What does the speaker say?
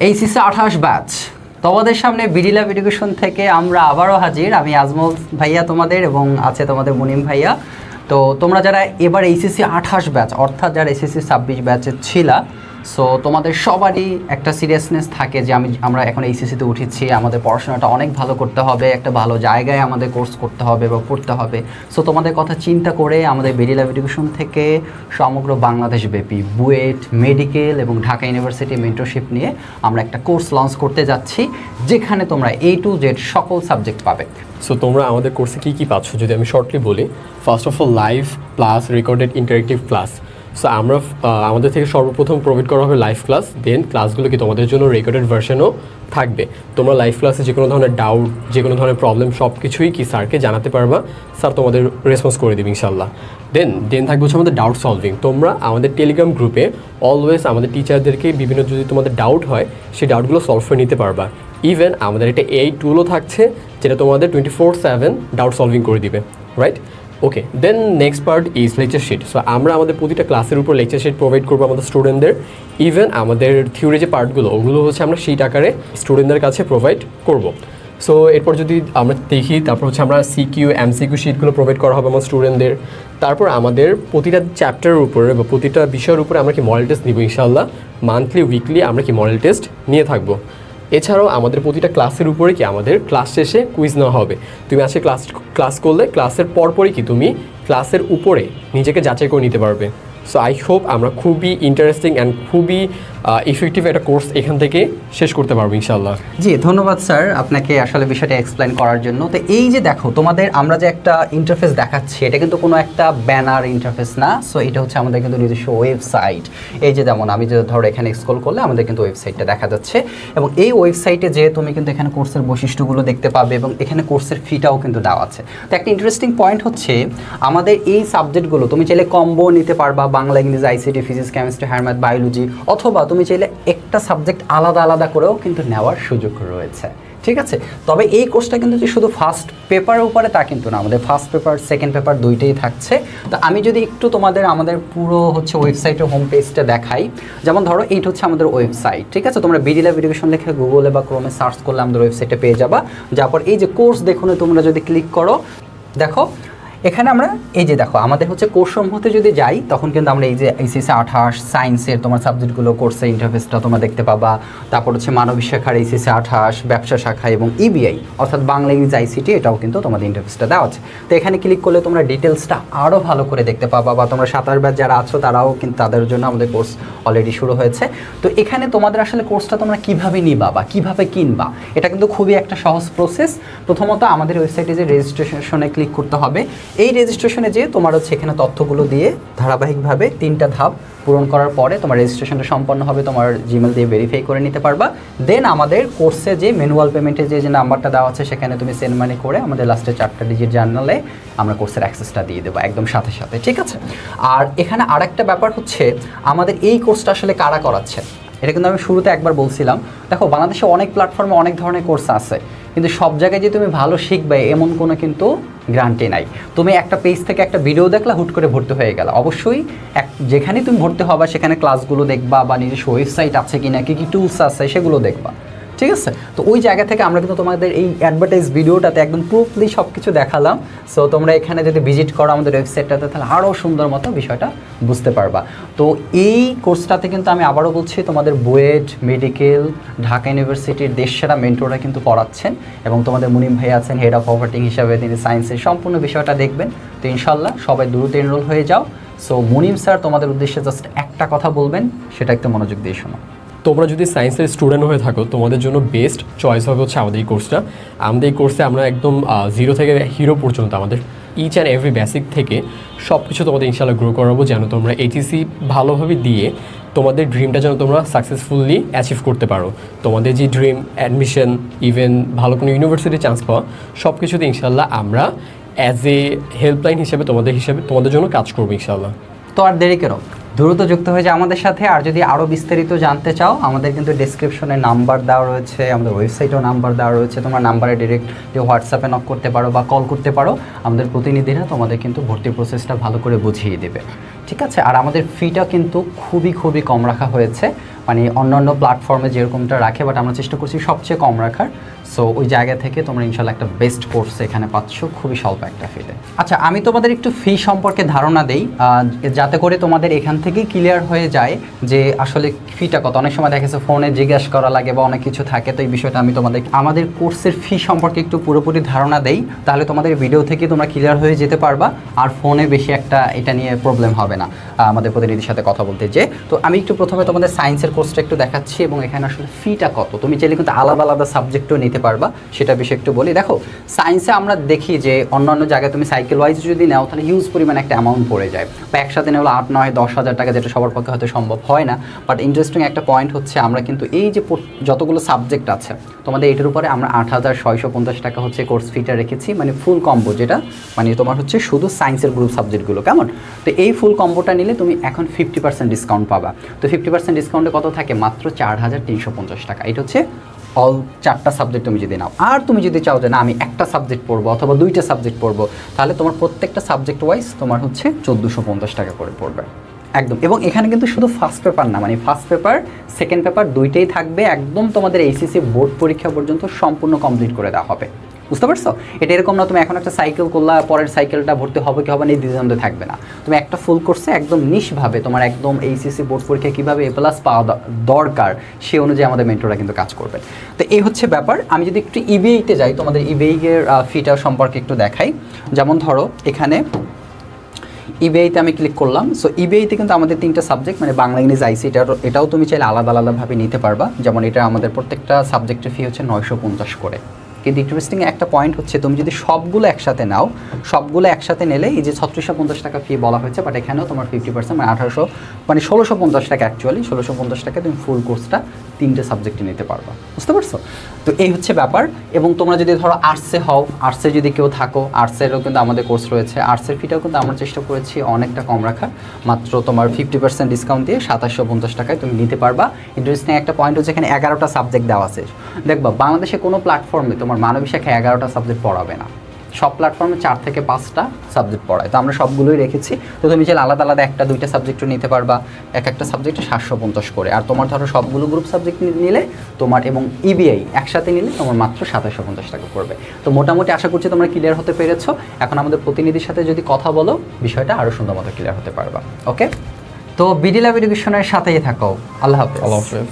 HSC 28 batch তোমাদের সামনে BD lab education থেকে আমরা আবারও হাজির। আমি আজমল ভাইয়া তোমাদের এবং আছে তোমাদের মুনিম ভাইয়া। তো তোমরা যারা এবার এইচএসসি 28 ব্যাচ অর্থাৎ যারা এইচএসসি 26 ব্যাচের ছিলা, সো তোমাদের সবারই একটা সিরিয়াসনেস থাকে যে আমরা এখন এইচএসসিতে উঠেছি, আমাদের পড়াশোনাটা অনেক ভালো করতে হবে, একটা ভালো জায়গায় আমাদের কোর্স করতে হবে বা পড়তে হবে। সো তোমাদের কথা চিন্তা করে আমাদের বিডি ল্যাব এডুকেশন থেকে সমগ্র বাংলাদেশব্যাপী বুয়েট, মেডিকেল এবং ঢাকা ইউনিভার্সিটি মেন্টরশিপ নিয়ে আমরা একটা কোর্স লঞ্চ করতে যাচ্ছি, যেখানে তোমরা A to Z সকল সাবজেক্ট পাবে। সো তোমরা আমাদের কোর্সে কী কী পাচ্ছ যদি আমি শর্টলি বলি, first of all live plus recorded interactive class. So আমরা আমাদের থেকে সর্বপ্রথম প্রোভাইড করা হবে লাইভ ক্লাস, দেন ক্লাসগুলো কি তোমাদের জন্য রেকর্ডেড ভার্সনও থাকবে। তোমরা লাইভ ক্লাসে যে কোনো ধরনের ডাউট, যে কোনো ধরনের প্রবলেম সব কিছুই কি স্যারকে জানাতে পারবা, স্যার তোমাদের রেসপন্স করে দেবে ইনশাল্লাহ। দেন থাকবে হচ্ছে আমাদের ডাউট সলভিং। তোমরা আমাদের টেলিগ্রাম গ্রুপে অলওয়েজ আমাদের টিচারদেরকে বিভিন্ন যদি তোমাদের ডাউট হয় সেই ডাউটগুলো সলভ করে নিতে পারবা। ইভেন আমাদের একটা AI টুলও থাকছে যেটা তোমাদের 24/7 ডাউট সলভিং করে দিবে, right? Okay, then next part is lecture sheet. So আমরা আমাদের প্রতিটা ক্লাসের উপর লেকচার শিট প্রোভাইড করবো আমাদের স্টুডেন্টদের। ইভেন আমাদের থিওরি যে পার্টগুলো ওগুলো হচ্ছে আমরা শিট আকারে স্টুডেন্টদের কাছে প্রোভাইড করব। সো এরপর যদি আমরা দেখি, তারপর হচ্ছে আমরা CQ MCQ শিটগুলো প্রোভাইড করা হবে আমার স্টুডেন্টদের। তারপর আমাদের প্রতিটা চ্যাপ্টারের উপরে বা প্রতিটা বিষয়ের উপরে আমরা কি মডেল টেস্ট নিব ইনশাআল্লাহ। মান্থলি উইকলি আমরা কি মডেল টেস্ট নিয়ে থাকবো। এছাড়াও আমাদের প্রতিটা ক্লাসের উপরে কি আমাদের ক্লাস শেষে কুইজ নেওয়া হবে। তুমি আজকে ক্লাস করলে ক্লাসের পরপরই কি তুমি ক্লাসের উপরে নিজেকে যাচাই করে নিতে পারবে। সো আই হোপ আমরা খুবই ইন্টারেস্টিং অ্যান্ড খুবই ইফেক্টিভ একটা কোর্স এখান থেকে শেষ করতে পারবো ইনশাআল্লাহ। জি, ধন্যবাদ স্যার আপনাকে আসলে বিষয়টা এক্সপ্লেন করার জন্য। তো এই যে দেখো তোমাদের আমরা যে একটা ইন্টারফেস দেখাচ্ছি, এটা কিন্তু কোনো একটা ব্যানার ইন্টারফেস না। সো এটা হচ্ছে আমাদের কিন্তু নিজস্ব ওয়েবসাইট। এই যে যেমন আমি যে ধরো এখানে স্ক্রল করলে আমাদের কিন্তু ওয়েবসাইটটা দেখা যাচ্ছে, এবং এই ওয়েবসাইটে যে তুমি কিন্তু এখানে কোর্সের বৈশিষ্ট্যগুলো দেখতে পাবে এবং এখানে কোর্সের ফিটাও কিন্তু দেওয়া আছে। তো একটা ইন্টারেস্টিং পয়েন্ট হচ্ছে আমাদের এই সাবজেক্টগুলো তুমি চাইলে কম্বো নিতে পারবা, বাংলা, ইংরেজি, ICT, physics, chemistry, higher math, biology, অথবা তুমি চাইলে একটা সাবজেক্ট আলাদা আলাদা করেও কিন্তু নেওয়ার সুযোগ রয়েছে। ঠিক আছে, তবে এই কোর্সটা কিন্তু যে শুধু ফার্স্ট পেপারের উপরে তা কিন্তু না, আমাদের ফার্স্ট পেপার সেকেন্ড পেপার দুইটাই থাকছে। তো আমি যদি একটু তোমাদের আমাদের পুরো হচ্ছে ওয়েবসাইটের হোম পেজটা দেখাই, যেমন ধরো এইটা হচ্ছে আমাদের ওয়েবসাইট। ঠিক আছে, তোমরা বিডি ল্যাব এডুকেশন লিখে গুগলে বা ক্রোমে সার্চ করলে আমাদের ওয়েবসাইটে পেয়ে যাবা। যারপর এই যে কোর্স দেখুন, তোমরা যদি ক্লিক করো, দেখো এখানে আমরা এই যে দেখো আমাদের হচ্ছে কোর্স সমূহতে যদি যাই, তখন কিন্তু আমরা এই যে এইচএসসি 28 সায়েন্সের তোমার সাবজেক্টগুলো কোর্সের ইন্টারফেসটা তোমরা দেখতে পাবা। তারপর হচ্ছে মানবিক শাখার এইচএসসি 28, ব্যবসা শাখা এবং EBI অর্থাৎ বাংলা, ইংরেজি, ICT, এটাও কিন্তু তোমাদের ইন্টারফেসটা দেওয়া আছে। তো এখানে ক্লিক করলে তোমরা ডিটেলসটা আরও ভালো করে দেখতে পাবা, বা তোমরা 27 ব্যাচ যারা আছো তারাও কিন্তু তাদের জন্য আমাদের কোর্স অলরেডি শুরু হয়েছে। তো এখানে তোমাদের আসলে কোর্সটা তোমরা কীভাবে নিবা বা কীভাবে কিনবা, এটা কিন্তু খুবই একটা সহজ প্রসেস। প্রথমত আমাদের ওয়েবসাইটে যে রেজিস্ট্রেশনে ক্লিক করতে হবে। এই রেজিস্ট্রেশনে যে তোমার হচ্ছে এখানে তথ্যগুলো দিয়ে ধারাবাহিকভাবে 3টা ধাপ পূরণ করার পরে তোমার রেজিস্ট্রেশনটা সম্পন্ন হবে, তোমার জিমেল দিয়ে ভেরিফাই করে নিতে পারবা। দেন আমাদের কোর্সে যে ম্যানুয়াল পেমেন্টের যে নাম্বারটা দেওয়া আছে সেখানে তুমি সেন্ড মানি করে আমাদের লাস্টে 4টা ডিজিট জানালে আমরা কোর্সের অ্যাক্সেসটা দিয়ে দেবো একদম সাথে সাথে। ঠিক আছে, আর এখানে আরেকটা ব্যাপার হচ্ছে আমাদের এই কোর্সটা আসলে কারা করাচ্ছে, এটা কিন্তু আমি শুরুতে একবার বলছিলাম। দেখো বাংলাদেশে অনেক প্ল্যাটফর্মে অনেক ধরনের কোর্স আছে, কিন্তু সব জায়গায় যে তুমি ভালো শিখবে এমন কোনো কিন্তু গ্যারান্টি নাই। তুমি একটা পেজ থেকে একটা ভিডিও দেখলা, হুট করে ভর্তি হয়ে গেল। অবশ্যই যেখানে তুমি ভর্তি হবা সেখানে ক্লাসগুলো দেখবা, বা নিজস্ব ওয়েবসাইট আছে কিনা, কী কী টুলস আছে সেগুলো দেখবা। ঠিক আছে, তো ওই জায়গা থেকে আমরা কিন্তু তোমাদের এই অ্যাডভার্টাইজ ভিডিওটাতে একদম প্রুফলি সব কিছু দেখালাম। সো তোমরা এখানে যদি ভিজিট করো আমাদের ওয়েবসাইটটাতে, তাহলে আরও সুন্দর মতো বিষয়টা বুঝতে পারবা। তো এই কোর্সটাতে কিন্তু আমি আবারও বলছি, তোমাদের বুয়েট, মেডিকেল, ঢাকা ইউনিভার্সিটির দেশসেরা মেন্টররা কিন্তু পড়াচ্ছেন, এবং তোমাদের মুনিম ভাই আছেন হেড অফ অপারেটিং হিসাবে, তিনি সায়েন্সের সম্পূর্ণ বিষয়টা দেখবেন। তো ইনশাল্লাহ সবাই দ্রুত এনরোল হয়ে যাও। সো মুনিম স্যার তোমাদের উদ্দেশ্যে জাস্ট একটা কথা বলবেন, সেটা একটু মনোযোগ দিয়ে শোনো। তোমরা যদি সায়েন্সের স্টুডেন্ট হয়ে থাকো, তোমাদের জন্য বেস্ট চয়েস হবে হচ্ছে আমাদের এই কোর্সটা। আমাদের এই কোর্সে আমরা একদম 0 থেকে হিরো পর্যন্ত আমাদের ইচ অ্যান্ড এভরি বেসিক থেকে সব কিছু তোমাদের ইনশাআল্লাহ গ্রো করাবো, যেন তোমরা এইচএসসি ভালোভাবে দিয়ে তোমাদের ড্রিমটা যেন তোমরা সাকসেসফুলি অ্যাচিভ করতে পারো। তোমাদের যে ড্রিম, অ্যাডমিশন, ইভেন ভালো কোনো ইউনিভার্সিটি চান্স পাওয়া, সব কিছুতে ইনশাআল্লাহ আমরা অ্যাজ এ হেল্পলাইন হিসেবে তোমাদের জন্য কাজ করবো ইনশাআল্লাহ। তো আর দেরি কেন, দ্রুত যুক্ত হয়ে যায় আমাদের সাথে। আর যদি আরও বিস্তারিত জানতে চাও, আমাদের কিন্তু ডেসক্রিপশনে নাম্বার দেওয়া রয়েছে, আমাদের ওয়েবসাইটেও নাম্বার দেওয়া রয়েছে। তোমরা নাম্বারে ডিরেক্টলি হোয়াটসঅ্যাপে নক করতে পারো বা কল করতে পারো। আমাদের প্রতিনিধিরা তোমাদের কিন্তু ভর্তি প্রসেসটা ভালো করে বুঝিয়ে দেবে। ঠিক আছে, আর আমাদের ফিটা কিন্তু খুবই কম রাখা হয়েছে। মানে অন্যান্য প্ল্যাটফর্মে যেরকমটা রাখে, বাট আমরা চেষ্টা করছি সবচেয়ে কম রাখার। সো ওই জায়গা থেকে তোমরা ইনশাল্লাহ একটা বেস্ট কোর্স এখানে পাচ্ছ খুবই স্বল্প একটা ফিতে। আচ্ছা, আমি তোমাদের একটু ফি সম্পর্কে ধারণা দেই, যাতে করে তোমাদের এখান থেকেই ক্লিয়ার হয়ে যায় যে আসলে ফিটা কত। অনেক সময় দেখেছে ফোনে জিজ্ঞাসা করা লাগে বা অনেক কিছু থাকে, তো এই বিষয়টা আমি আমাদের কোর্সের ফি সম্পর্কে একটু পুরোপুরি ধারণা দেই, তাহলে তোমাদের ভিডিও থেকে তোমরা ক্লিয়ার হয়ে যেতে পারবা, আর ফোনে বেশি একটা এটা নিয়ে প্রবলেম হবে না আমাদের প্রতিনিধির সাথে কথা বলতে। যে তো আমি একটু প্রথমে তোমাদের সায়েন্সের কোর্সটা একটু দেখাচ্ছি এবং এখানে আসলে ফিটা কত। তুমি চাইলে কিন্তু আলাদা আলাদা সাবজেক্টও নিতে পারবা, সেটা বিষয়ে একটু বলি। দেখো, সায়েন্সে আমরা দেখি যে অন্যান্য জায়গায় তুমি সাইকেল ওয়াইজ যদি নাও তাহলে হিউজ পরিমাণ একটা অ্যামাউন্ট পড়ে যায়, বা একসাথে নেওয়া 8, 9, 10,000 টাকা, যেটা সবার পক্ষে হয়তো সম্ভব হয় না। বাট ইন্টারেস্টিং একটা পয়েন্ট হচ্ছে আমরা কিন্তু এই যে যতগুলো সাবজেক্ট আছে তোমাদের এটার উপরে আমরা 8,650 টাকা হচ্ছে কোর্স ফিটা রেখেছি, মানে ফুল কম্বো, যেটা মানে তোমার হচ্ছে শুধু সায়েন্সের গ্রুপ সাবজেক্টগুলো। কেমন? তো এই ফুল কম্বোটা নিলে তুমি এখন 50% ডিসকাউন্ট পাবা। তো 50% ডিসকাউন্টে কত থাকে? মাত্র 4,350 টাকা। এটা হচ্ছে অল 4টা সাবজেক্ট তুমি যদি নাও। আর তুমি যদি চাও যে না আমি একটা সাবজেক্ট পড়বো অথবা 2টা সাবজেক্ট পড়বো, তাহলে তোমার প্রত্যেকটা সাবজেক্ট ওয়াইজ তোমার হচ্ছে 1,450 টাকা করে পড়বে একদম। এবং এখানে কিন্তু শুধু ফার্স্ট পেপার না, মানে ফার্স্ট পেপার সেকেন্ড পেপার দুইটাই থাকবে, একদম তোমাদের এইচএসসি বোর্ড পরীক্ষা পর্যন্ত সম্পূর্ণ কমপ্লিট করে দেওয়া হবে। বুঝতে পারছো? এটা এরকম না তুমি এখন একটা সাইকেল করলা, পরের সাইকেলটা ভর্তি হবে কি হবে না এই দ্বিধাদ্বন্দ্বে থাকবে না। তুমি একটা ফুল কোর্সে একদম নিশভাবে তোমার একদম এইচএসসি বোর্ড পরীক্ষা কীভাবে A+ পাওয়া দরকার সে অনুযায়ী আমাদের মেন্টররা কিন্তু কাজ করবে। তো এই হচ্ছে ব্যাপার। আমি যদি একটু ইবিআইতে যাই, তোমাদের ইবিআইয়ের ফিটা সম্পর্কে একটু দেখাই। যেমন ধরো এখানে ইবিআইতে আমি ক্লিক করলাম। সো ইবিআইতে কিন্তু আমাদের 3টা সাবজেক্ট, মানে বাংলা, ইংরেজি, আইসি, এটাও তুমি চাইলে আলাদা আলাদাভাবে নিতে পারবা। যেমন এটা আমাদের প্রত্যেকটা সাবজেক্টের ফি হচ্ছে 950 করে। কিন্তু ইন্টারেস্টিং একটা পয়েন্ট হচ্ছে তুমি যদি সবগুলো একসাথে নাও, সবগুলো একসাথে নিলে এই যে 3650 টাকা ফি বলা হয়েছে, বাট এখানেও তোমার 50% মানে 1650 টাকা, অ্যাকচুয়ালি 1650 টাকা তুমি ফুল কোর্সটা 3টে সাবজেক্টে নিতে পারবা। বুঝতে পারছো? তো এই হচ্ছে ব্যাপার। এবং তোমরা যদি ধরো আর্টসে হও, আর্টসে যদি কেউ থাকো, আর্টসেরও কিন্তু আমাদের কোর্স রয়েছে। আর্টসের ফিটাও কিন্তু আমরা চেষ্টা করেছি অনেকটা কম রাখার, মাত্র তোমার 50% ডিসকাউন্ট দিয়ে 2750 টাকায় তুমি নিতে পারবা। ইন্টারেস্টিং একটা পয়েন্ট হচ্ছে এখানে 11টা সাবজেক্ট দেওয়া আছে। দেখবা বাংলাদেশে কোনো প্ল্যাটফর্মে তোমার মানবিক শাখায় 11টা সাবজেক্ট পড়াবে না, সব প্ল্যাটফর্মে 4 থেকে 5টা সাবজেক্ট পড়ায়। তো আমরা সবগুলোই রেখেছি। তো তুমি চাইলে আলাদা আলাদা 1-2টা সাবজেক্টও নিতে পারবা, একটা সাবজেক্টে 750 করে। আর তোমার ধরো সবগুলো গ্রুপ সাবজেক্ট নিলে তোমার এবং ইবিআই একসাথে নিলে তোমার মাত্র 2750 টাকা পড়বে। তো মোটামুটি আশা করছি তোমরা ক্লিয়ার হতে পেরেছো। এখন আমাদের প্রতিনিধির সাথে যদি কথা বলো বিষয়টা আরও সুন্দর মতো ক্লিয়ার হতে পারবা। ওকে, তো বিডি ল্যাব এডুকেশনের সাথেই থাকো। আল্লাহ হাফেজ। আল্লাহ হাফেজ।